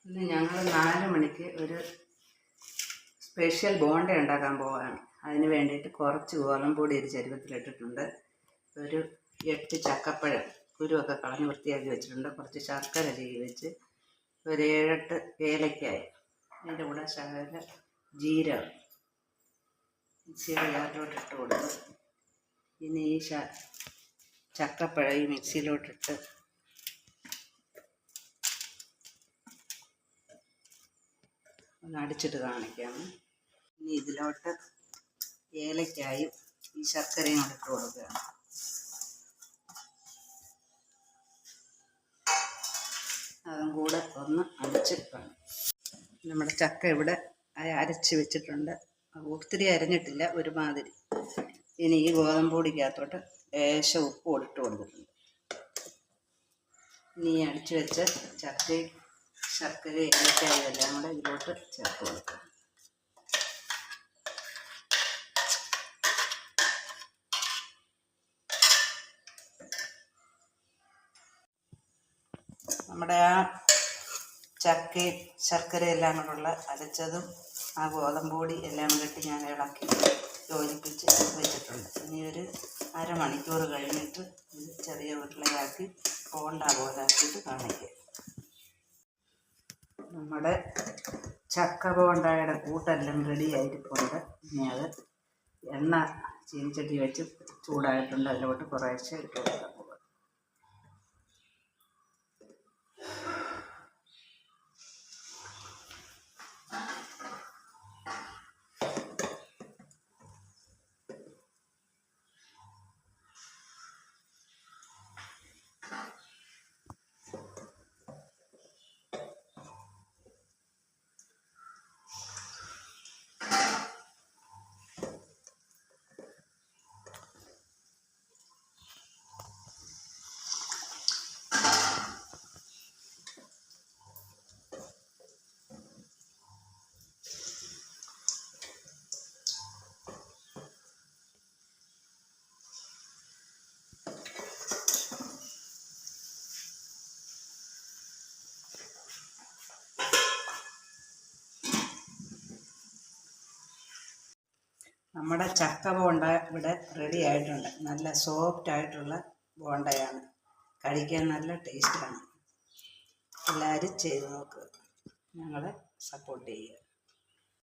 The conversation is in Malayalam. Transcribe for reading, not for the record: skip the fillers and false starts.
ഇന്ന് ഞങ്ങൾ 4 മണിക്ക് ഒരു സ്പെഷ്യൽ ബോണ്ട ഉണ്ടാക്കാൻ പോവുകയാണ്. അതിന് വേണ്ടിയിട്ട് കുറച്ച് ഗോതമ്പൊടി ഒരു ചരുവത്തിലിട്ടിട്ടുണ്ട്. ഒരു 8 ചക്കപ്പഴം കുരുവൊക്കെ കളഞ്ഞ് വൃത്തിയാക്കി വെച്ചിട്ടുണ്ട്. കുറച്ച് ശർക്കര ചീകി വെച്ച്, ഒരു 7-8 ഏലക്കായ, അതിൻ്റെ കൂടെ ശകല ജീരകം മിക്സിയുടെ ജാറിലോട്ട് ഇട്ട് കൊടുത്ത്, ഇനി ഈ ചക്കപ്പഴം ഈ മിക്സിയിലോട്ടിട്ട് ഒന്ന് അടിച്ചിട്ട് കാണിക്കാം. ഇനി ഇതിലോട്ട് ഏലക്കായും ഈ ശർക്കരയും കൂടെ ഇട്ട് കൊടുക്കുകയാണ്. അതും കൂടെ ഒന്ന് അടിച്ചിട്ടാണ്. നമ്മുടെ ചക്ക ഇവിടെ അരച്ച് വെച്ചിട്ടുണ്ട്. ഒത്തിരി അരഞ്ഞിട്ടില്ല, ഒരുമാതിരി. ഇനി ഈ ഗോതമ്പൊടിക്കകത്തോട്ട് ലേശം ഉപ്പ് ഇട്ട് കൊടുത്തിട്ടുണ്ട്. ഇനി അടിച്ചു വെച്ച ചക്കയും ശർക്കര ഏലക്കായും എല്ലാം കൂടെ ഇതിലോട്ട് ചേർത്ത് കൊടുക്കുക. നമ്മുടെ ആ ചക്കയും ശർക്കരയും എല്ലാം കൂടെയുള്ള അരച്ചതും ആ ഗോതമ്പൊടി എല്ലാം കൂടി ഞാൻ ഇളക്കി യോജിപ്പിച്ച് വെച്ചിട്ടുണ്ട്. ഇനി ഒരു അരമണിക്കൂർ കഴിഞ്ഞിട്ട് ഇത് ചെറിയ ഉരുളയാക്കി ബോണ്ട പോലാക്കിയിട്ട് കാണിക്കുക. നമ്മുടെ ചക്ക ബോണ്ടയുടെ കൂട്ടെല്ലാം റെഡി ആയിരിക്കുന്നുണ്ട്. ഇനി അത് എണ്ണ ചീനിച്ചട്ടി വെച്ച് ചൂടായിട്ടുണ്ട്. അതിലോട്ട് കുറേശ്ശെ ഇട്ട് കൊടുക്കാൻ പോകുക. നമ്മുടെ ചക്ക ബോണ്ട ഇവിടെ റെഡി ആയിട്ടുണ്ട്. നല്ല സോഫ്റ്റ് ആയിട്ടുള്ള ബോണ്ടയാണ്. കഴിക്കാൻ നല്ല ടേസ്റ്റാണ്. എല്ലാവരും ചെയ്ത് നോക്കുക. ഞങ്ങളെ സപ്പോർട്ട് ചെയ്യുക.